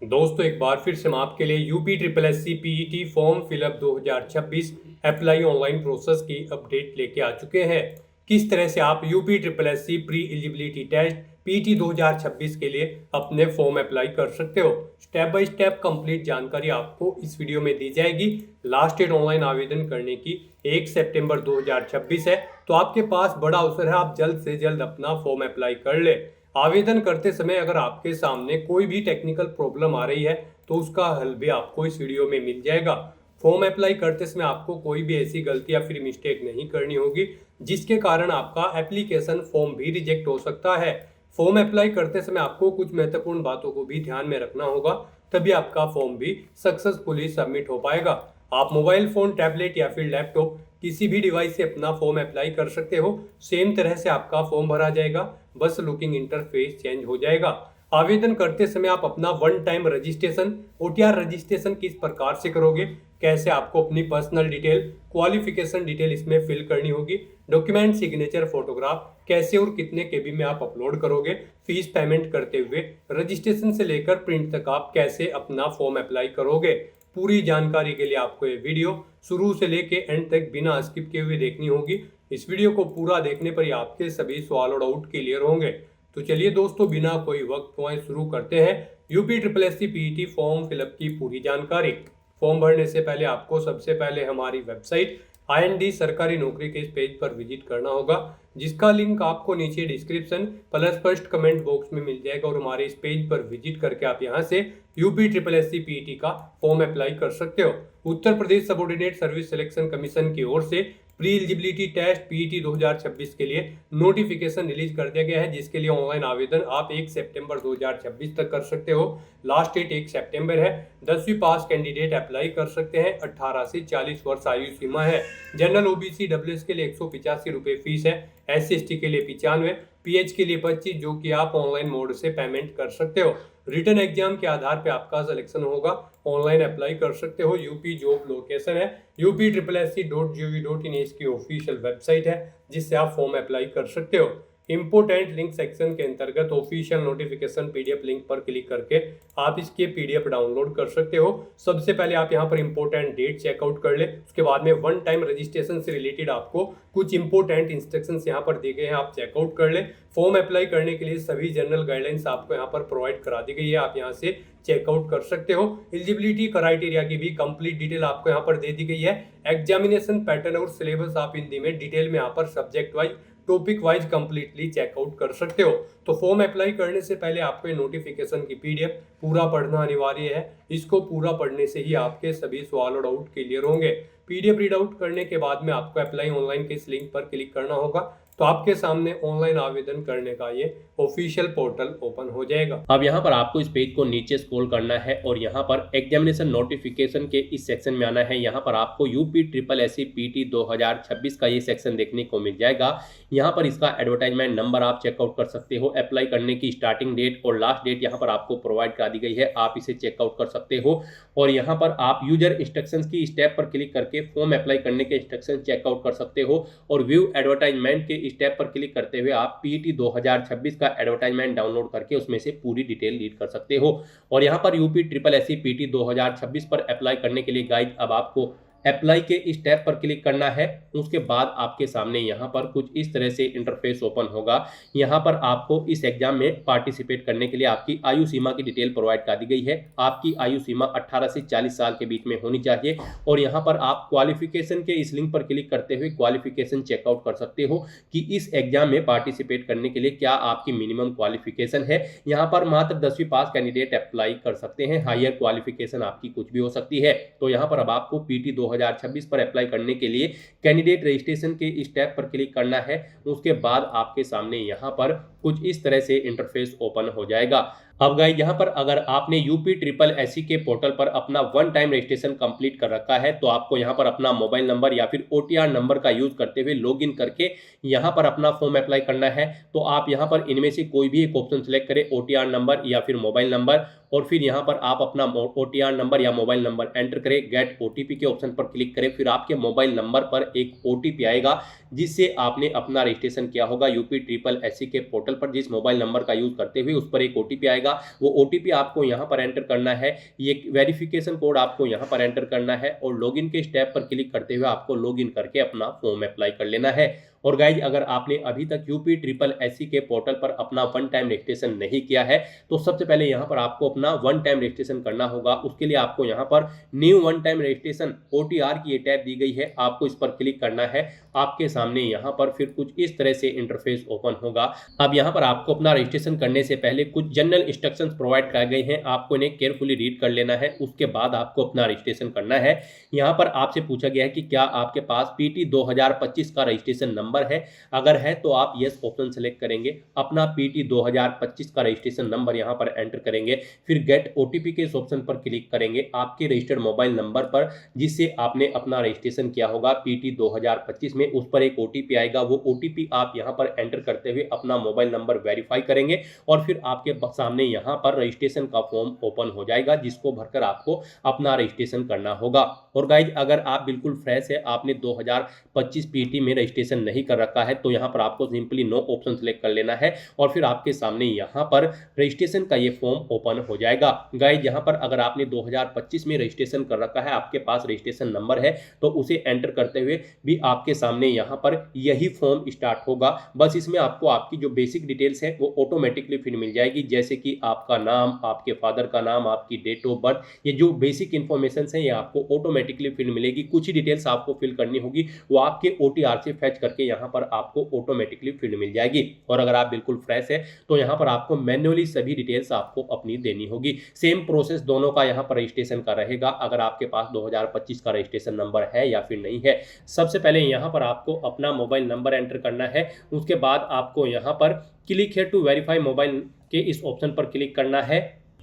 दोस्तों एक बार फिर से हम आपके लिए UP triple S C PET form fill up 2026 apply online process की अपडेट लेके आ चुके हैं। किस तरह से आप UP triple S C pre eligibility test PET 2026 के लिए अपने फॉर्म अप्लाई कर सकते हो। स्टेप बाय स्टेप कंप्लीट जानकारी आपको इस वीडियो में दी जाएगी। लास्ट डेट ऑनलाइन आवेदन करने की 1 सितंबर 2026 है, तो आपके पास बड़ा अवसर है, आप जल्द से जल्द अपना फॉर्म अप्लाई कर ले। आवेदन करते समय अगर आपके सामने कोई भी टेक्निकल प्रॉब्लम आ रही है तो उसका हल भी आपको इस वीडियो में मिल जाएगा। फॉर्म अप्लाई करते समय आपको कोई भी ऐसी गलती या फिर मिस्टेक नहीं करनी होगी जिसके कारण आपका एप्लीकेशन फॉर्म भी रिजेक्ट हो सकता है। फॉर्म अप्लाई करते समय आपको कुछ महत्वपूर्ण बातों को भी ध्यान में रखना होगा, तभी आपका फॉर्म भी सक्सेसफुली सबमिट हो पाएगा। आप मोबाइल फोन, टैबलेट या फिर लैपटॉप किसी भी डिवाइस से अपना फॉर्म अप्लाई कर सकते हो। सेम तरह से आपका फॉर्म भरा जाएगा, बस लुकिंग इंटरफेस चेंज हो जाएगा। आवेदन करते समय आप अपना one time registration OTR registration किस प्रकार से करोगे, कैसे आपको अपनी पर्सनल डिटेल, क्वालिफिकेशन डिटेल इसमें फिल करनी होगी, डॉक्यूमेंट, सिग्नेचर, फोटोग्राफ कैसे और कितने केबी में आप अपलोड करोगे, फीस पेमेंट करते हुए रजिस्ट्रेशन से लेकर प्रिंट तक आप कैसे अपना फॉर्म अप्लाई करोगे। पूरी जानकारी के लिए आपको ये वीडियो शुरू से लेके एंड तक बिना स्किप किए हुए देखनी होगी। इस वीडियो को पूरा देखने पर ही आपके सभी सवाल और डाउट क्लियर होंगे। तो चलिए दोस्तों, बिना कोई वक्त गवाए शुरू करते हैं UP triple S C PET form fill up की पूरी जानकारी। फॉर्म भरने से पहले आपको सबसे पहले हमारी वेबसाइट आईएनडी सरकारी नौकरी के इस पेज पर विजिट करना होगा, जिसका लिंक आपको नीचे description plus first comment box में मिल जाएगा। और हमारे इस पेज पर विजिट करके आप यहां से UP triple S C PET का फॉर्म अप्लाई कर सकते हो। Uttar Pradesh subordinate service selection commission की ओर से प्री एलिजिबिलिटी टेस्ट पीईटी 2026 के लिए नोटिफिकेशन रिलीज कर दिया गया है, जिसके लिए ऑनलाइन आवेदन आप 1 सितंबर 2026 तक कर सकते हो। लास्ट डेट 1 सितंबर है। 10वीं पास कैंडिडेट अप्लाई कर सकते हैं। 18 से 40 वर्ष आयु सीमा है। जनरल ओबीसी डब्ल्यूएस के लिए 185 रुपये फीस है। SC/ST के लिए 95, PH के लिए 25, जो कि आप ऑनलाइन मोड से पेमेंट कर सकते हो। रिटर्न एग्जाम के आधार पे आपका सिलेक्शन होगा। ऑनलाइन अप्लाई कर सकते हो। यूपी जॉब लोकेशन है UP/SC.gov.in, इसकी ऑफिशियल वेबसाइट है जिससे आप फॉर्म अप्लाई कर सकते हो। इंपोर्टेंट लिंक सेक्शन के अंतर्गत ऑफिशियल नोटिफिकेशन पीडीएफ लिंक पर क्लिक करके आप इसके पीडीएफ डाउनलोड कर सकते हो। सबसे पहले आप यहां पर इंपोर्टेंट डेट चेकआउट कर ले, उसके बाद में वन टाइम रजिस्ट्रेशन से रिलेटेड आपको कुछ इंपोर्टेंट इंस्ट्रक्शंस यहां पर दिए गए हैं, आप चेकआउट कर ले। फॉर्म अप्लाई करने के लिए सभी जनरल गाइडलाइंस आपको यहां पर प्रोवाइड करा दी गई है, आप यहां से चेकआउट कर सकते हो। एलिजिबिलिटी क्राइटेरिया की भी कंप्लीट डिटेल आपको यहां पर दे दी गई है। एग्जामिनेशन पैटर्न और सिलेबस आप हिंदी में डिटेल में यहाँ पर subject wise, topic wise completely check out कर सकते हो। तो फॉर्म अप्लाई करने से पहले आपको ये नोटिफिकेशन की पीडीएफ पूरा पढ़ना अनिवार्य है। इसको पूरा पढ़ने से ही आपके सभी सवाल और डाउट क्लियर होंगे। पीडीएफ रीड आउट करने के बाद में आपको अप्लाई ऑनलाइन के इस लिंक पर क्लिक करना होगा, तो आपके सामने ऑनलाइन आवेदन करने का ये ऑफिशियल पोर्टल ओपन हो जाएगा। अब यहाँ पर आपको इस पेज को नीचे स्क्रॉल करना है और यहाँ पर एग्जामिनेशन नोटिफिकेशन के इस सेक्शन में आना है। यहाँ पर आपको UP triple S C PT 2026 का ये सेक्शन देखने को मिल जाएगा। यहाँ पर इसका एडवर्टाइजमेंट नंबर आप चेकआउट कर सकते हो। अप्लाई करने की स्टार्टिंग डेट और लास्ट डेट यहाँ पर आपको प्रोवाइड करा दी गई है, आप इसे चेकआउट कर सकते हो। और यहाँ पर आप यूजर इंस्ट्रक्शंस की स्टेप पर क्लिक करके फॉर्म अप्लाई करने के इंस्ट्रक्शन चेकआउट कर सकते हो। और व्यू एडवर्टाइजमेंट के स्टेप पर क्लिक करते हुए आप पीटी 2026 का एडवर्टाइजमेंट डाउनलोड करके उसमें से पूरी डिटेल रीड कर सकते हो। और यहाँ पर UP triple S C PT 2026 पर अप्लाई करने के लिए गाइड, अब आपको अप्लाई के स्टेप पर क्लिक करना है। उसके बाद आपके सामने यहाँ पर कुछ इस तरह से इंटरफेस ओपन होगा। यहाँ पर आपको इस एग्जाम में पार्टिसिपेट करने के लिए आपकी आयु सीमा की डिटेल प्रोवाइड कर दी गई है। आपकी आयु सीमा 18 से 40 साल के बीच में होनी चाहिए। और यहाँ पर आप क्वालिफिकेशन के इस लिंक पर क्लिक करते हुए क्वालिफिकेशन चेकआउट कर सकते हो कि इस एग्जाम में पार्टिसिपेट करने के लिए क्या आपकी मिनिमम क्वालिफिकेशन है। यहाँ पर मात्र 10वीं पास कैंडिडेट अप्लाई कर सकते हैं, हायर क्वालिफिकेशन आपकी कुछ भी हो सकती है। तो यहाँ पर अब आपको पीटी 2026 पर अप्लाई करने के लिए कैंडिडेट रजिस्ट्रेशन के स्टेप पर क्लिक करना है। उसके बाद आपके सामने यहाँ पर कुछ इस तरह से इंटरफेस ओपन हो जाएगा। अब गाइस, यहाँ पर अगर आपने यूपी ट्रिपल एससी के पोर्टल पर अपना वन टाइम रजिस्ट्रेशन कंप्लीट कर रखा है तो आपको यहाँ पर अपना मोबाइल नंबर या फिर ओटीआर नंबर का यूज करते हुए लॉगिन करके यहाँ पर अपना फॉर्म अप्लाई करना है। तो आप यहाँ पर इनमें से कोई भी एक ऑप्शन सेलेक्ट करें, ओटीआर नंबर या फिर मोबाइल नंबर, और फिर यहाँ पर आप अपना ओटीआर नंबर या मोबाइल नंबर एंटर करें। गेट ओटीपी के ऑप्शन पर क्लिक करें, फिर आपके मोबाइल नंबर पर एक ओटीपी आएगा जिससे आपने अपना रजिस्ट्रेशन किया होगा यूपी ट्रिपल एससी के पोर्टल पर। जिस मोबाइल नंबर का यूज करते हुए उस पर एक ओटीपी आएगा, वो ओटीपी आपको यहाँ पर एंटर करना है। ये वेरिफिकेशन कोड आपको यहाँ पर एंटर करना है और लॉगिन के स्टेप पर क्लिक करते हुए आपको लॉगिन करके अपना फॉर्म अप्लाई कर लेना है। और गाइज, अगर आपने अभी तक यूपी ट्रिपल एससी के पोर्टल पर अपना वन टाइम रजिस्ट्रेशन नहीं किया है तो सबसे पहले यहाँ पर आपको अपना वन टाइम रजिस्ट्रेशन करना होगा। उसके लिए आपको यहाँ पर new one time registration OTR की ये टैब दी गई है, आपको इस पर क्लिक करना है। आपके सामने यहाँ पर फिर कुछ इस तरह से इंटरफेस ओपन होगा। अब यहाँ पर आपको अपना रजिस्ट्रेशन करने से पहले कुछ जनरल इंस्ट्रक्शंस प्रोवाइड किए गए हैं, आपको इन्हें केयरफुली रीड कर लेना है। उसके बाद आपको अपना रजिस्ट्रेशन करना है। यहाँ पर आपसे पूछा गया है कि क्या आपके पास PT 2025 का रजिस्ट्रेशन नंबर है। अगर है तो आप यस ऑप्शन सेलेक्ट करेंगे, अपना PT 2025 का रजिस्ट्रेशन नंबर यहाँ पर एंटर करेंगे, फिर गेट OTP के इस ऑप्शन पर क्लिक करेंगे आपके रजिस्टर्ड मोबाइल नंबर पर जिससे आपने अपना रजिस्ट्रेशन किया होगा PT 2025 में। उस पर एक OTP आएगा, वो OTP आप यहाँ पर एंटर करते हुए अपना मोबाइल नंबर वेरीफाई करेंगे और फिर आपके सामने यहाँ पर रजिस्ट्रेशन का फॉर्म ओपन हो जाएगा जिसको भरकर आपको अपना रजिस्ट्रेशन करना होगा। और गाइज, अगर आप बिल्कुल फ्रेश है, आपने 2025 PT में रजिस्ट्रेशन नहीं कर रखा है तो यहाँ पर आपको सिंपली नो ऑप्शन सेलेक्ट कर लेना है और फिर आपके सामने यहाँ पर रजिस्ट्रेशन का ये फॉर्म ओपन हो जाएगा। गाइज, यहाँ पर अगर आपने 2025 में रजिस्ट्रेशन कर रखा है, आपके पास रजिस्ट्रेशन नंबर है तो उसे एंटर करते हुए भी आपके सामने यहाँ पर यही फॉर्म स्टार्ट होगा। बस इसमें आपको आपकी जो बेसिक डिटेल्स है वो ऑटोमेटिकली फिर मिल जाएगी, जैसे कि आपका नाम, आपके फादर का नाम, आपकी डेट ऑफ बर्थ, ये जो बेसिक इन्फॉर्मेशन है ये आपको ऑटोमेटिकली फिल मिलेगी। कुछ ही डिटेल्स आपको फिल करनी होगी, वो आपके OTR से फैच करके यहाँ पर आपको ऑटोमेटिकली फिल मिल जाएगी। और अगर आप बिल्कुल फ्रेश है तो यहाँ पर आपको मैन्युअली सभी डिटेल्स आपको अपनी देनी होगी। सेम प्रोसेस दोनों का यहाँ पर रजिस्ट्रेशन का रहेगा, अगर आपके पास 2025 का रजिस्ट्रेशन नंबर है या फिर नहीं है। सबसे पहले यहाँ पर आपको अपना मोबाइल नंबर एंटर करना है। उसके बाद आपको यहाँ पर click here to verify mobile के इस ऑप्शन पर क्लिक करना है।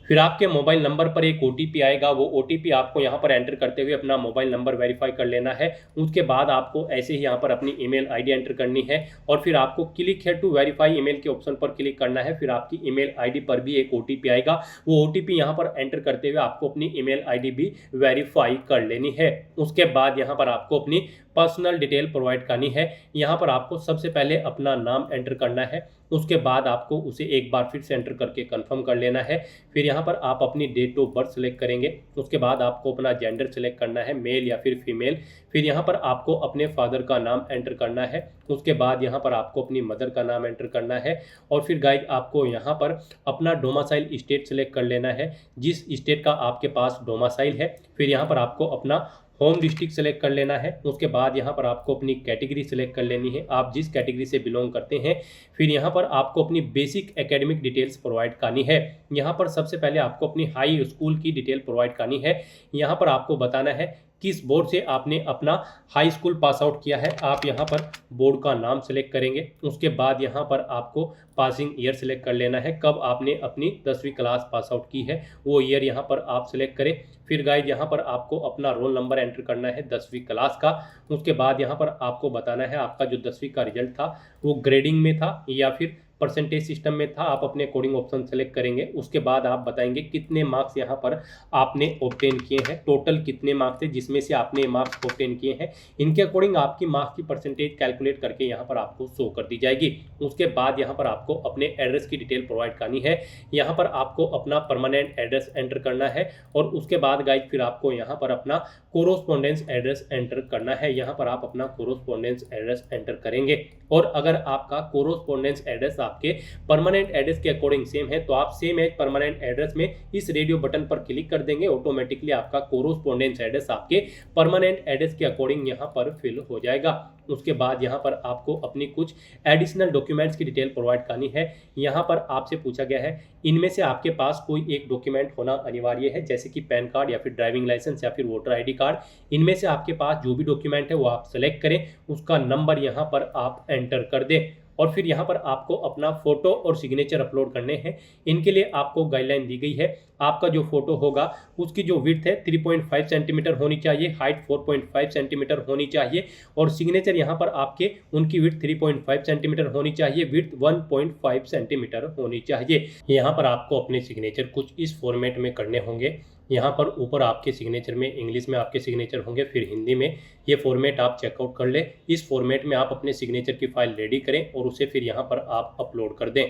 फिर आपके मोबाइल नंबर पर एक OTP आएगा, वो OTP आपको यहाँ पर एंटर करते हुए अपना मोबाइल नंबर वेरीफाई कर लेना है। उसके बाद आपको ऐसे ही यहाँ पर अपनी ईमेल ID एंटर करनी है और फिर आपको click here to verify email के ऑप्शन पर क्लिक करना है। फिर आपकी ईमेल ID पर भी एक OTP आएगा, वो OTP यहाँ पर एंटर करते हुए आपको अपनी ईमेल ID भी वेरीफाई कर लेनी है। उसके बाद यहाँ पर आपको अपनी पर्सनल डिटेल प्रोवाइड करनी है। यहाँ पर आपको सबसे पहले अपना नाम एंटर करना है, उसके बाद आपको उसे एक बार फिर से एंटर करके कंफर्म कर लेना है। फिर यहाँ पर आप अपनी डेट ऑफ बर्थ सेलेक्ट करेंगे, उसके बाद आपको अपना जेंडर सेलेक्ट करना है, मेल या फिर फीमेल। फिर यहाँ पर आपको अपने फादर का नाम एंटर करना है, उसके बाद यहाँ पर आपको अपनी मदर का नाम एंटर करना है। और फिर गाइज, आपको यहाँ पर अपना डोमिसाइल स्टेट सेलेक्ट कर लेना है, जिस स्टेट का आपके पास डोमिसाइल है। फिर यहाँ पर आपको अपना होम डिस्ट्रिक्ट सेलेक्ट कर लेना है। उसके बाद यहाँ पर आपको अपनी कैटेगरी सेलेक्ट कर लेनी है, आप जिस कैटेगरी से बिलोंग करते हैं। फिर यहाँ पर आपको अपनी बेसिक एकेडमिक डिटेल्स प्रोवाइड करनी है। यहाँ पर सबसे पहले आपको अपनी हाई स्कूल की डिटेल प्रोवाइड करनी है। यहाँ पर आपको बताना है किस बोर्ड से आपने अपना हाई स्कूल पास आउट किया है। आप यहाँ पर बोर्ड का नाम सेलेक्ट करेंगे, उसके बाद यहाँ पर आपको पासिंग ईयर सेलेक्ट कर लेना है, कब आपने अपनी 10वीं क्लास पास आउट की है वो ईयर यहाँ पर आप सेलेक्ट करें। फिर गाइज, यहाँ पर आपको अपना रोल नंबर एंटर करना है 10वीं क्लास का। उसके बाद यहाँ पर आपको बताना है आपका जो 10वीं का रिजल्ट था वो ग्रेडिंग में था या फिर परसेंटेज सिस्टम में था, आप अपने कोडिंग ऑप्शन सेलेक्ट करेंगे। उसके बाद आप बताएंगे कितने मार्क्स यहाँ पर आपने ऑब्टेन किए हैं, टोटल कितने मार्क्स थे जिसमें से आपने मार्क्स ऑब्टेन किए हैं। इनके अकॉर्डिंग आपकी मार्क्स की परसेंटेज कैलकुलेट करके यहाँ पर आपको शो कर दी जाएगी। उसके बाद यहाँ पर आपको अपने एड्रेस की डिटेल प्रोवाइड करनी है। यहाँ पर आपको अपना परमानेंट एड्रेस एंटर करना है और उसके बाद गाइज फिर आपको यहाँ पर अपना कोरोस्पोंडेंस एड्रेस एंटर करना है। यहाँ पर आप अपना कोरोस्पोंडेंस एड्रेस एंटर करेंगे और अगर आपका कोरोस्पोंडेंस एड्रेस आपके परमानेंट एड्रेस के अकॉर्डिंग सेम है तो आप सेम एज परमानेंट एड्रेस में इस रेडियो बटन पर क्लिक कर देंगे, ऑटोमेटिकली आपका कोरोस्पोंडेंस एड्रेस आपके परमानेंट एड्रेस के अकॉर्डिंग यहाँ पर फिल हो जाएगा। उसके बाद यहाँ पर आपको अपनी कुछ एडिशनल डॉक्यूमेंट्स की डिटेल प्रोवाइड करनी है। यहाँ पर आपसे पूछा गया है इनमें से आपके पास कोई एक डॉक्यूमेंट होना अनिवार्य है, जैसे कि पैन कार्ड या फिर ड्राइविंग लाइसेंस या फिर वोटर ID कार्ड। इनमें से आपके पास जो भी डॉक्यूमेंट है वो आप सेलेक्ट करें, उसका नंबर यहाँ पर आप एंटर कर दें और फिर यहाँ पर आपको अपना फोटो और सिग्नेचर अपलोड करने हैं। इनके लिए आपको गाइडलाइन दी गई है, आपका जो फोटो होगा उसकी जो विड्थ है 3.5 सेंटीमीटर होनी चाहिए, हाइट 4.5 सेंटीमीटर होनी चाहिए और सिग्नेचर यहाँ पर आपके उनकी विड्थ 3.5 सेंटीमीटर होनी चाहिए, विड्थ 1.5 सेंटीमीटर होनी चाहिए। यहाँ पर आपको अपने सिग्नेचर कुछ इस फॉर्मेट में करने होंगे। यहाँ पर ऊपर आपके सिग्नेचर में इंग्लिश में आपके सिग्नेचर होंगे, फिर हिंदी में। ये फॉर्मेट आप चेकआउट कर लें। इस फॉर्मेट में आप अपने सिग्नेचर की फाइल रेडी करें और उसे फिर यहाँ पर आप अपलोड कर दें।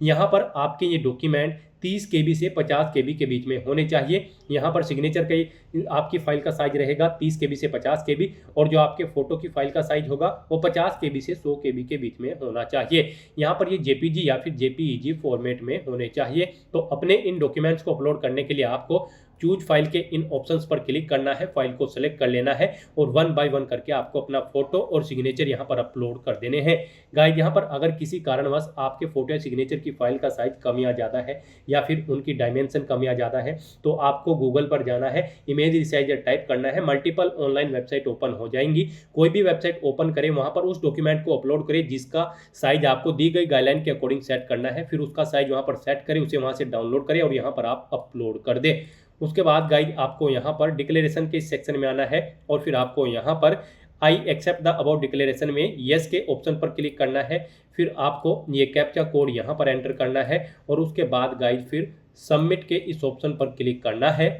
यहाँ पर आपके ये डॉक्यूमेंट 30 KB से 50 KB के बीच में होने चाहिए। यहाँ पर सिग्नेचर के आपकी फाइल का साइज रहेगा 30 KB से 50 KB, और जो आपके फोटो की फाइल का साइज होगा वो 50 KB से 100 KB के बीच में होना चाहिए। यहाँ पर ये JPG या फिर JPEG फॉर्मेट में होने चाहिए। तो अपने इन डॉक्यूमेंट्स को अपलोड करने के लिए आपको चूज फाइल के इन ऑप्शंस पर क्लिक करना है, फाइल को सेलेक्ट कर लेना है और 1 बाय 1 करके आपको अपना फोटो और सिग्नेचर यहाँ पर अपलोड कर देने हैं। गाइस, यहाँ पर अगर किसी कारणवश आपके फोटो या सिग्नेचर की फाइल का साइज कम या ज़्यादा है या फिर उनकी डायमेंशन कम या ज़्यादा है, तो आपको गूगल पर जाना है, इमेज रिसाइजर टाइप करना है, मल्टीपल ऑनलाइन वेबसाइट ओपन हो जाएंगी। कोई भी वेबसाइट ओपन करें, वहाँ पर उस डॉक्यूमेंट को अपलोड करें जिसका साइज आपको दी गई गाइडलाइन के अकॉर्डिंग सेट करना है। फिर उसका साइज वहाँ पर सेट करें, उसे वहाँ से डाउनलोड करें और यहाँ पर आप अपलोड कर दें। उसके बाद गाइस, आपको यहाँ पर डिक्लेरेशन के सेक्शन में आना है और फिर आपको यहाँ पर I accept the about declaration में यस के ऑप्शन पर क्लिक करना है। फिर आपको ये कैप्चा कोड यहाँ पर एंटर करना है और उसके बाद गाइस फिर सबमिट के इस ऑप्शन पर क्लिक करना है।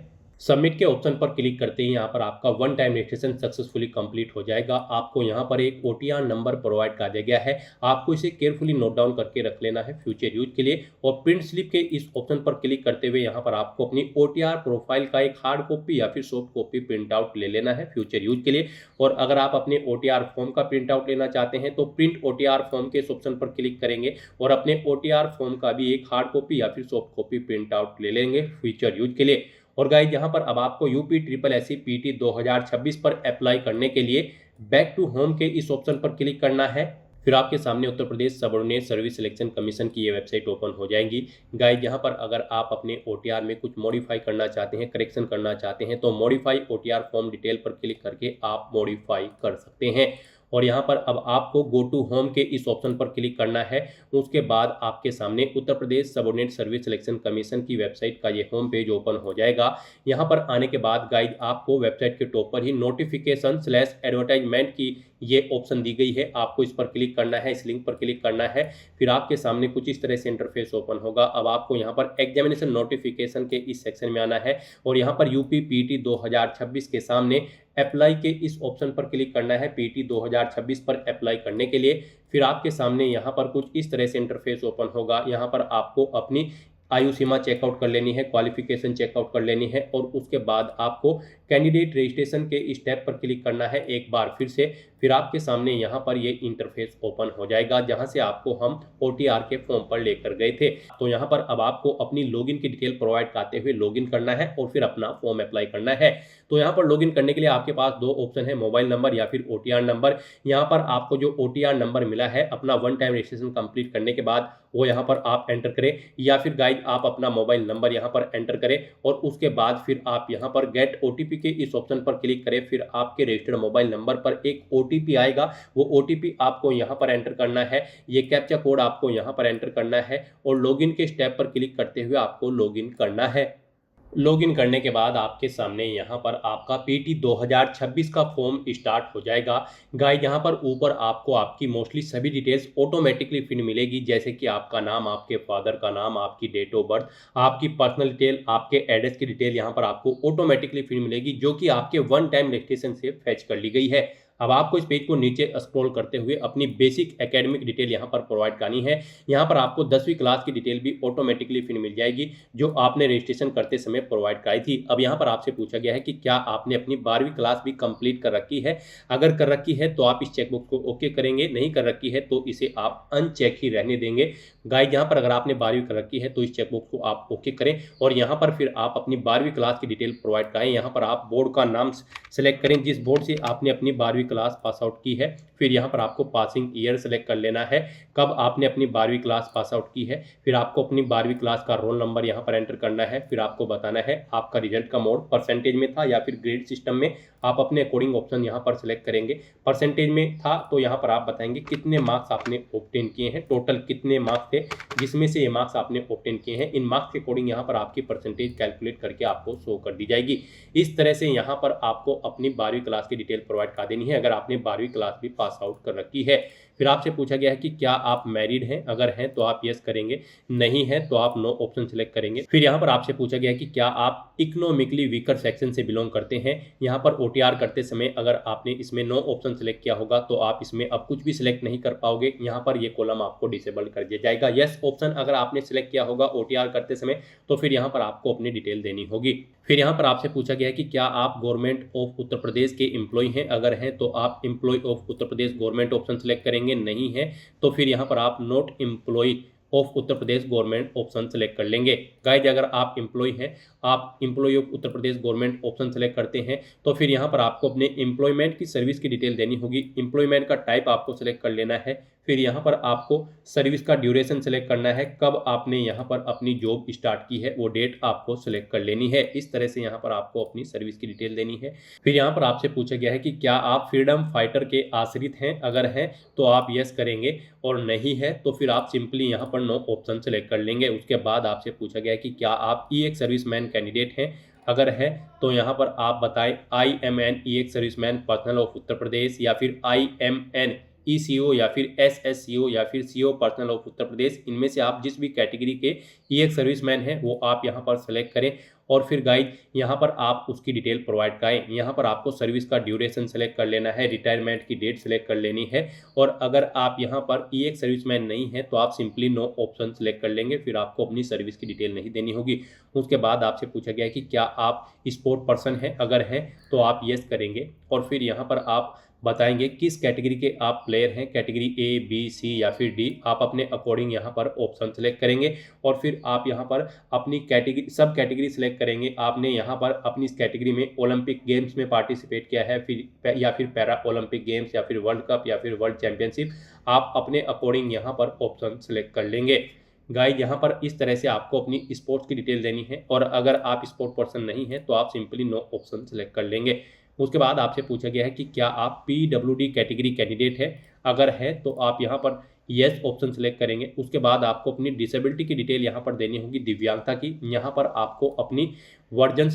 सबमिट के ऑप्शन पर क्लिक करते ही यहाँ पर आपका 1 टाइम रजिस्ट्रेशन सक्सेसफुली कंप्लीट हो जाएगा। आपको यहाँ पर एक OTR नंबर प्रोवाइड कर दिया गया है, आपको इसे केयरफुली नोट डाउन करके रख लेना है फ्यूचर यूज के लिए। और प्रिंट स्लिप के इस ऑप्शन पर क्लिक करते हुए यहाँ पर आपको अपनी OTR प्रोफाइल का एक हार्ड कॉपी या फिर सॉफ्ट कॉपी प्रिंट आउट ले लेना है फ्यूचर यूज के लिए। और अगर आप अपने OTR फॉर्म का प्रिंट आउट लेना चाहते हैं तो प्रिंट OTR फॉर्म के इस ऑप्शन पर क्लिक करेंगे और अपने OTR फॉर्म का भी एक हार्ड कॉपी या फिर सॉफ्ट कॉपी प्रिंट आउट ले लेंगे फ्यूचर यूज के लिए। और गाइस, यहाँ पर अब आपको UPSSC PT 2026 पर अप्लाई करने के लिए बैक टू होम के इस ऑप्शन पर क्लिक करना है। फिर आपके सामने उत्तर Pradesh subordinate service selection commission की ये वेबसाइट ओपन हो जाएंगी। गाइस, यहाँ पर अगर आप अपने OTR में कुछ मॉडिफाई करना चाहते हैं, करेक्शन करना चाहते हैं, तो मॉडिफाई OTR फॉर्म डिटेल पर क्लिक करके आप मॉडिफाई कर सकते हैं। और यहाँ पर अब आपको गो टू होम के इस ऑप्शन पर क्लिक करना है। उसके बाद आपके सामने उत्तर Pradesh subordinate service selection commission की वेबसाइट का ये होम पेज ओपन हो जाएगा। यहाँ पर आने के बाद गाइड आपको वेबसाइट के टॉप पर ही नोटिफिकेशन/एडवर्टाइजमेंट की ये ऑप्शन दी गई है, आपको इस पर क्लिक करना है, इस लिंक पर क्लिक करना है। फिर आपके सामने कुछ इस तरह से इंटरफेस ओपन होगा। अब आपको यहाँ पर एग्जामिनेशन नोटिफिकेशन के इस सेक्शन में आना है और यहाँ पर यूपी पीटी 2026 के सामने अप्लाई के इस ऑप्शन पर क्लिक करना है पीटी 2026 पर अप्लाई करने के लिए। फिर आपके सामने यहाँ पर कुछ इस तरह से इंटरफेस ओपन होगा। यहाँ पर आपको अपनी आयु सीमा चेकआउट कर लेनी है, क्वालिफिकेशन चेकआउट कर लेनी है और उसके बाद आपको कैंडिडेट रजिस्ट्रेशन के स्टेप पर क्लिक करना है एक बार फिर से। फिर आपके सामने यहाँ पर ये इंटरफेस ओपन हो जाएगा जहाँ से आपको हम OTR के फॉर्म पर लेकर गए थे। तो यहाँ पर अब आपको अपनी लॉगिन की डिटेल प्रोवाइड करते हुए लॉगिन करना है और फिर अपना फॉर्म अप्लाई करना है। तो यहाँ पर लॉगिन करने के लिए आपके पास दो ऑप्शन है, मोबाइल नंबर या फिर OTR नंबर। यहाँ पर आपको जो OTR नंबर मिला है अपना 1 टाइम रजिस्ट्रेशन कंप्लीट करने के बाद वो यहाँ पर आप एंटर करें, या फिर गाइड आप अपना मोबाइल नंबर यहाँ पर एंटर करें और उसके बाद फिर आप यहाँ पर गेट OTP के इस ऑप्शन पर क्लिक करें। फिर आपके रजिस्टर्ड मोबाइल नंबर पर एक OTP आएगा, वो OTP आपको यहाँ पर एंटर करना है। ये कैप्चा कोड आपको यहाँ पर एंटर करना है और लॉगिन के स्टेप पर क्लिक करते हुए आपको लॉगिन करना है। लॉगिन करने के बाद आपके सामने यहाँ पर आपका PT 2026 का फॉर्म स्टार्ट हो जाएगा। गाइड यहाँ पर ऊपर आपको आपकी मोस्टली सभी डिटेल्स ऑटोमेटिकली फिर मिलेगी, जैसे कि आपका नाम, आपके फादर का नाम, आपकी डेट ऑफ बर्थ, आपकी पर्सनल डिटेल, आपके एड्रेस की डिटेल यहाँ पर आपको ऑटोमेटिकली फिर मिलेगी, जो कि आपके 1 टाइम रजिस्ट्रेशन से फैच कर ली गई है। अब आपको इस पेज को नीचे स्क्रॉल करते हुए अपनी बेसिक एकेडमिक डिटेल यहाँ पर प्रोवाइड करनी है। यहाँ पर आपको 10वीं क्लास की डिटेल भी ऑटोमेटिकली फिर मिल जाएगी जो आपने रजिस्ट्रेशन करते समय प्रोवाइड कराई थी। अब यहाँ पर आपसे पूछा गया है कि क्या आपने अपनी 12वीं क्लास भी कंप्लीट कर रखी है। अगर कर रखी है तो आप इस चेकबॉक्स को ओके करेंगे, नहीं कर रखी है तो इसे आप अनचेक ही रहने देंगे। गाइड यहाँ पर अगर आपने 12वीं कर रखी है तो इस चेकबॉक्स को आप ओके करें और यहाँ पर फिर आप अपनी 12वीं क्लास की डिटेल प्रोवाइड कराएं। यहाँ पर आप बोर्ड का नाम सेलेक्ट करें जिस बोर्ड से आपने अपनी 12वीं क्लास पास आउट की है। फिर यहाँ पर आपको पासिंग ईयर सेलेक्ट कर लेना है, कब आपने अपनी 12वीं क्लास पास आउट की है। फिर आपको अपनी 12वीं क्लास का रोल नंबर यहाँ पर एंटर करना है। फिर आपको बताना है आपका रिजल्ट का मोड परसेंटेज में था या फिर ग्रेड सिस्टम में। आप अपने अकॉर्डिंग ऑप्शन यहाँ पर सिलेक्ट करेंगे। परसेंटेज में था तो यहाँ पर आप बताएंगे कितने मार्क्स आपने ऑब्टेन किए हैं, टोटल कितने मार्क्स थे जिसमें से ये मार्क्स आपने ऑब्टेन किए हैं। इन मार्क्स के अकॉर्डिंग यहाँ पर आपकी परसेंटेज कैलकुलेट करके आपको शो कर दी जाएगी। इस तरह से यहाँ पर आपको अपनी 12वीं क्लास की डिटेल प्रोवाइड कर देनी है अगर आपने 12वीं क्लास भी पास आउट कर रखी है। फिर आपसे पूछा गया है कि क्या आप मैरिड हैं, अगर हैं तो आप यस करेंगे, नहीं है तो आप नो ऑप्शन सेलेक्ट करेंगे। फिर यहाँ पर आपसे पूछा गया है कि क्या आप इकोनॉमिकली वीकर सेक्शन से बिलोंग करते हैं। यहाँ पर OTR करते समय अगर आपने इसमें नो ऑप्शन सेलेक्ट किया होगा तो आप इसमें अब कुछ भी सिलेक्ट नहीं कर पाओगे, यहाँ पर ये कॉलम आपको डिसेबल कर दिया जाएगा। यस ऑप्शन अगर आपने सिलेक्ट किया होगा OTR करते समय तो फिर यहाँ पर आपको अपनी डिटेल देनी होगी। फिर यहाँ पर आपसे पूछा गया है कि क्या आप गवर्नमेंट ऑफ उत्तर प्रदेश के एम्प्लॉय हैं, अगर हैं तो आप employ of Uttar Pradesh government option select करेंगे, नहीं है तो फिर यहाँ पर आप not employ of Uttar Pradesh government option select कर लेंगे। गाइज अगर आप एम्प्लॉय हैं, आप employ of Uttar Pradesh government option select करते हैं तो फिर यहाँ पर आपको अपने एम्प्लॉयमेंट की सर्विस की डिटेल देनी होगी। एम्प्लॉयमेंट का टाइप आपको सेलेक्ट कर लेना है। फिर यहाँ पर आपको सर्विस का ड्यूरेशन सेलेक्ट करना है, कब आपने यहाँ पर अपनी जॉब स्टार्ट की है वो डेट आपको सेलेक्ट कर लेनी है। इस तरह से यहाँ पर आपको अपनी सर्विस की डिटेल देनी है। फिर यहाँ पर आपसे पूछा गया है कि क्या आप फ्रीडम फाइटर के आश्रित हैं, अगर हैं तो आप यस करेंगे और नहीं है तो फिर आप सिंपली यहाँ पर नो ऑप्शन सेलेक्ट कर लेंगे। उसके बाद आपसे पूछा गया है कि क्या आप EX सर्विसमैन कैंडिडेट हैं, अगर है तो यहाँ पर आप बताएं IMN EX serviceman personal of Uttar Pradesh या फिर IMN ECO या फिर SSCO या फिर CO पर्सनल ऑफ उत्तर प्रदेश। इनमें से आप जिस भी कैटेगरी के EX सर्विसमैन हैं वो आप यहाँ पर सेलेक्ट करें और फिर गाइड यहाँ पर आप उसकी डिटेल प्रोवाइड कराएं। यहाँ पर आपको सर्विस का ड्यूरेशन सेलेक्ट कर लेना है, रिटायरमेंट की डेट सेलेक्ट कर लेनी है और अगर आप यहाँ पर EX सर्विसमैन नहीं है तो आप सिंपली नो ऑप्शन सेलेक्ट कर लेंगे। फिर आपको अपनी सर्विस की डिटेल नहीं देनी होगी। उसके बाद आपसे पूछा गया है कि क्या आप स्पोर्ट पर्सन हैं, अगर हैं तो आप यस करेंगे और फिर यहाँ पर आप बताएंगे किस कैटेगरी के आप प्लेयर हैं, कैटेगरी A, B, C या फिर D। आप अपने अकॉर्डिंग यहाँ पर ऑप्शन सेलेक्ट करेंगे और फिर आप यहाँ पर अपनी कैटेगरी सब कैटेगरी सेलेक्ट करेंगे। आपने यहाँ पर अपनी इस कैटेगरी में ओलंपिक गेम्स में पार्टिसिपेट किया है फिर या फिर पैरा ओलंपिक गेम्स या फिर वर्ल्ड कप या फिर वर्ल्ड चैंपियनशिप, आप अपने अकॉर्डिंग यहाँ पर ऑप्शन सेलेक्ट कर लेंगे। गाइस यहाँ पर इस तरह से आपको अपनी स्पोर्ट्स की डिटेल देनी है और अगर आप स्पोर्ट पर्सन नहीं है तो आप सिंपली नो ऑप्शन सेलेक्ट कर लेंगे। उसके बाद आपसे पूछा गया है कि क्या आप PWD कैटेगरी कैंडिडेट है, अगर है तो आप यहाँ पर यस ऑप्शन सेलेक्ट करेंगे। उसके बाद आपको अपनी डिसेबिलिटी की डिटेल यहाँ पर देनी होगी, दिव्यांगता की। यहाँ पर आपको अपनी विजन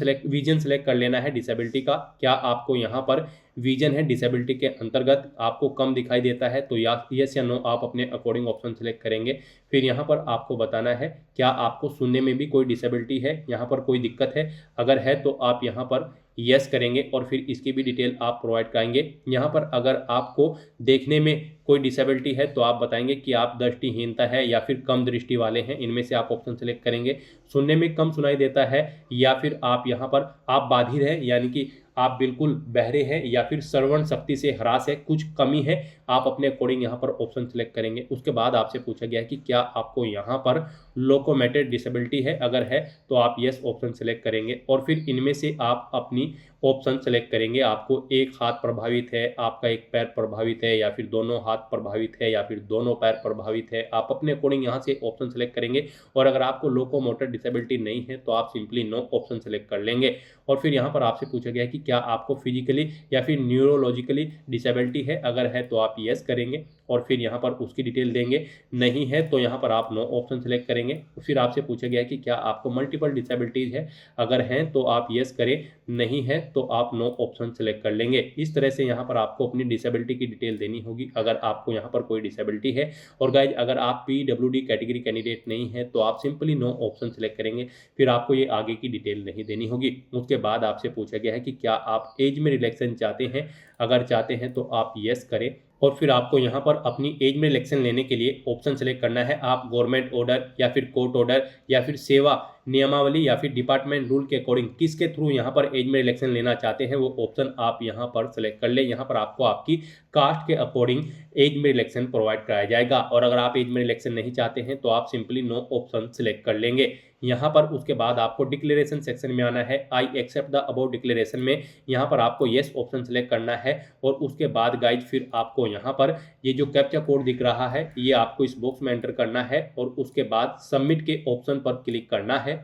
सेलेक्ट कर लेना है डिसेबिलिटी का। क्या आपको यहाँ पर विजन है डिसेबिलिटी के अंतर्गत, आपको कम दिखाई देता है तो यस या नो आप अपने अकॉर्डिंग ऑप्शन सेलेक्ट करेंगे। फिर यहाँ पर आपको बताना है क्या आपको सुनने में भी कोई डिसेबिलिटी है, यहाँ पर कोई दिक्कत है, अगर है तो आप यहाँ पर यस करेंगे और फिर इसकी भी डिटेल आप प्रोवाइड कराएंगे। यहाँ पर अगर आपको देखने में कोई डिसेबिलिटी है तो आप बताएंगे कि आप दृष्टिहीनता है या फिर कम दृष्टि वाले हैं, इनमें से आप ऑप्शन सेलेक्ट करेंगे। सुनने में कम सुनाई देता है या फिर आप यहाँ पर आप बाधिर हैं यानी कि आप बिल्कुल बहरे हैं या फिर श्रवण शक्ति से ह्रास है, कुछ कमी है, आप अपने अकॉर्डिंग यहाँ पर ऑप्शन सेलेक्ट करेंगे। उसके बाद आपसे पूछा गया है कि क्या आपको यहाँ पर लोकोमेटेड डिसेबिलिटी है, अगर है तो आप यस ऑप्शन सेलेक्ट करेंगे और फिर इनमें से आप अपनी ऑप्शन सेलेक्ट करेंगे। आपको एक हाथ प्रभावित है, आपका एक पैर प्रभावित है या फिर दोनों हाथ प्रभावित है या फिर दोनों पैर प्रभावित है, आप अपने अकॉर्डिंग यहाँ से ऑप्शन सेलेक्ट करेंगे। और अगर आपको लोकोमोटर डिसेबिलिटी नहीं है तो आप सिंपली नो ऑप्शन सेलेक्ट कर लेंगे। और फिर यहाँ पर आपसे पूछा गया है कि क्या आपको फिजिकली या फिर न्यूरोलॉजिकली डिसेबिलिटी है, अगर है तो आप यस करेंगे और फिर यहाँ पर उसकी डिटेल देंगे, नहीं है तो यहाँ पर आप नो ऑप्शन सेलेक्ट करेंगे। फिर आपसे पूछा गया है कि क्या आपको मल्टीपल डिसेबिलिटीज है, अगर हैं तो आप यस करें, नहीं है तो आप नो ऑप्शन सेलेक्ट कर लेंगे। इस तरह से यहाँ पर आपको अपनी डिसेबिलिटी की डिटेल देनी होगी अगर आपको यहाँ पर कोई डिसेबिलिटी है। और गाइज अगर आप PWD कैटेगरी कैंडिडेट नहीं है तो आप सिंपली नो ऑप्शन सेलेक्ट करेंगे, फिर आपको ये आगे की डिटेल नहीं देनी होगी। उसके बाद आपसे पूछा गया है कि क्या आप एज में रिलैक्सेशन चाहते हैं, अगर चाहते हैं तो आप यस करें और फिर आपको यहाँ पर अपनी एज में रिलैक्सेशन लेने के लिए ऑप्शन सेलेक्ट करना है। आप गवर्नमेंट ऑर्डर या फिर कोर्ट ऑर्डर या फिर सेवा नियमावली या फिर डिपार्टमेंट रूल के अकॉर्डिंग किसके थ्रू यहाँ पर एज में रिलैक्सेशन लेना चाहते हैं वो ऑप्शन आप यहाँ पर सेलेक्ट कर ले। यहाँ पर आपको आपकी कास्ट के अकॉर्डिंग एज में रिलैक्सेशन प्रोवाइड कराया जाएगा और अगर आप एज में रिलैक्सेशन नहीं चाहते हैं तो आप सिंपली नो ऑप्शन सेलेक्ट कर लेंगे। यहाँ पर उसके बाद आपको डिक्लेरेशन सेक्शन में आना है। I accept the about declaration में यहाँ पर आपको येस ऑप्शन सेलेक्ट करना है और उसके बाद गाइज फिर आपको यहाँ पर ये जो कैप्चा कोड दिख रहा है ये आपको इस बॉक्स में एंटर करना है और उसके बाद सबमिट के ऑप्शन पर क्लिक करना है।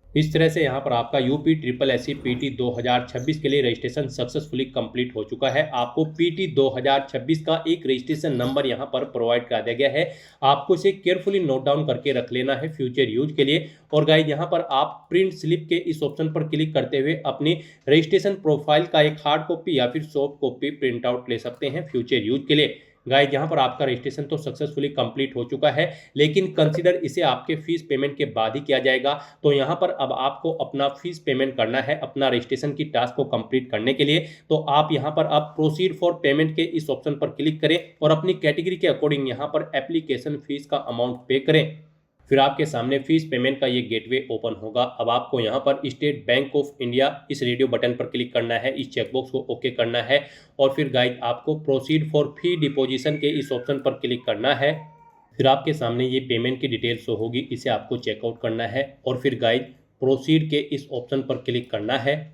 इस तरह से यहाँ पर आपका UPSSC PT 2026 के लिए रजिस्ट्रेशन सक्सेसफुली कंप्लीट हो चुका है। आपको PT 2026 का एक रजिस्ट्रेशन नंबर यहाँ पर प्रोवाइड करा दिया गया है, आपको इसे केयरफुली नोट डाउन करके रख लेना है फ्यूचर यूज के लिए। और गाइस यहाँ पर आप प्रिंट स्लिप के इस ऑप्शन पर क्लिक करते हुए अपनी रजिस्ट्रेशन प्रोफाइल का एक हार्ड कॉपी या फिर सॉफ्ट कॉपी प्रिंट आउट ले सकते हैं फ्यूचर यूज के लिए। गाइस यहाँ पर आपका रजिस्ट्रेशन तो सक्सेसफुली कंप्लीट हो चुका है, लेकिन कंसीडर इसे आपके फीस पेमेंट के बाद ही किया जाएगा। तो यहाँ पर अब आपको अपना फीस पेमेंट करना है अपना रजिस्ट्रेशन की टास्क को कंप्लीट करने के लिए। तो आप यहाँ पर अब प्रोसीड फॉर पेमेंट के इस ऑप्शन पर क्लिक करें और अपनी कैटेगरी के अकॉर्डिंग यहाँ पर एप्लीकेशन फीस का अमाउंट पे करें। फिर आपके सामने फीस पेमेंट का ये गेटवे ओपन होगा। अब आपको यहाँ पर स्टेट बैंक ऑफ इंडिया इस रेडियो बटन पर क्लिक करना है, इस चेकबॉक्स को ओके करना है और फिर गाइड आपको प्रोसीड फॉर फी डिपोजिशन के इस ऑप्शन पर क्लिक करना है। फिर आपके सामने ये पेमेंट की डिटेल शो होगी, इसे आपको चेकआउट करना है और फिर गाइड प्रोसीड के इस ऑप्शन पर क्लिक करना है।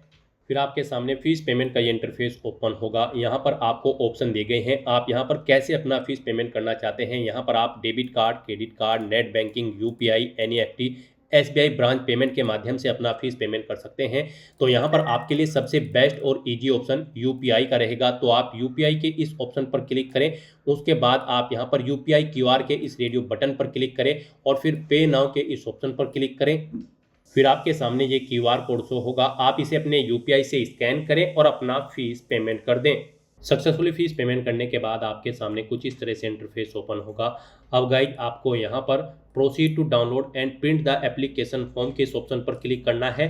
फिर आपके सामने फीस पेमेंट का ये इंटरफेस ओपन होगा। यहाँ पर आपको ऑप्शन दिए गए हैं, आप यहाँ पर कैसे अपना फीस पेमेंट करना चाहते हैं। यहाँ पर आप debit card, credit card, net banking, UPI, NEFT, SBI branch payment के माध्यम से अपना फीस पेमेंट कर सकते हैं। तो यहाँ पर आपके लिए सबसे बेस्ट और इजी ऑप्शन यूपीआई का रहेगा। तो आप यूपीआई के इस ऑप्शन पर क्लिक करें, उसके बाद आप यहाँ पर यूपीआई क्यूआर के इस रेडियो बटन पर क्लिक करें और फिर पे नाउ के इस ऑप्शन पर क्लिक करें। फिर आपके सामने ये क्यूआर कोड शो होगा, आप इसे अपने यूपीआई से स्कैन करें और अपना फीस पेमेंट कर दें। सक्सेसफुली फीस पेमेंट करने के बाद आपके सामने कुछ इस तरह से इंटरफेस ओपन होगा। अब गाइड आपको यहाँ पर proceed to download and print the application form के इस ऑप्शन पर क्लिक करना है।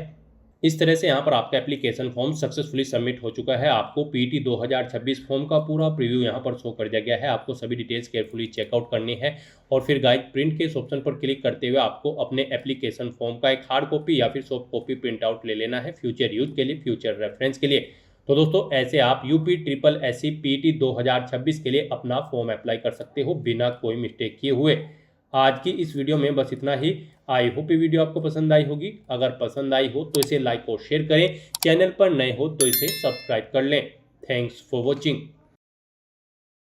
इस तरह से यहाँ पर आपका एप्लीकेशन फॉर्म सक्सेसफुली सबमिट हो चुका है। आपको पीटी 2026 फॉर्म का पूरा प्रीव्यू यहाँ पर शो कर दिया गया है। आपको सभी डिटेल्स केयरफुली चेकआउट करनी है और फिर गाइड प्रिंट के इस ऑप्शन पर क्लिक करते हुए आपको अपने एप्लीकेशन फॉर्म का एक हार्ड कॉपी या फिर सॉफ्ट कॉपी प्रिंट आउट ले लेना है फ्यूचर यूज के लिए, फ्यूचर रेफरेंस के लिए। तो दोस्तों ऐसे आप UPSSC PET 2026 के लिए अपना फॉर्म अप्लाई कर सकते हो बिना कोई मिस्टेक किए हुए। आज की इस वीडियो में बस इतना ही। आई होप ये वीडियो आपको पसंद आई होगी। अगर पसंद आई हो तो इसे लाइक और शेयर करें, चैनल पर नए हो तो इसे सब्सक्राइब कर लें। Thanks for watching.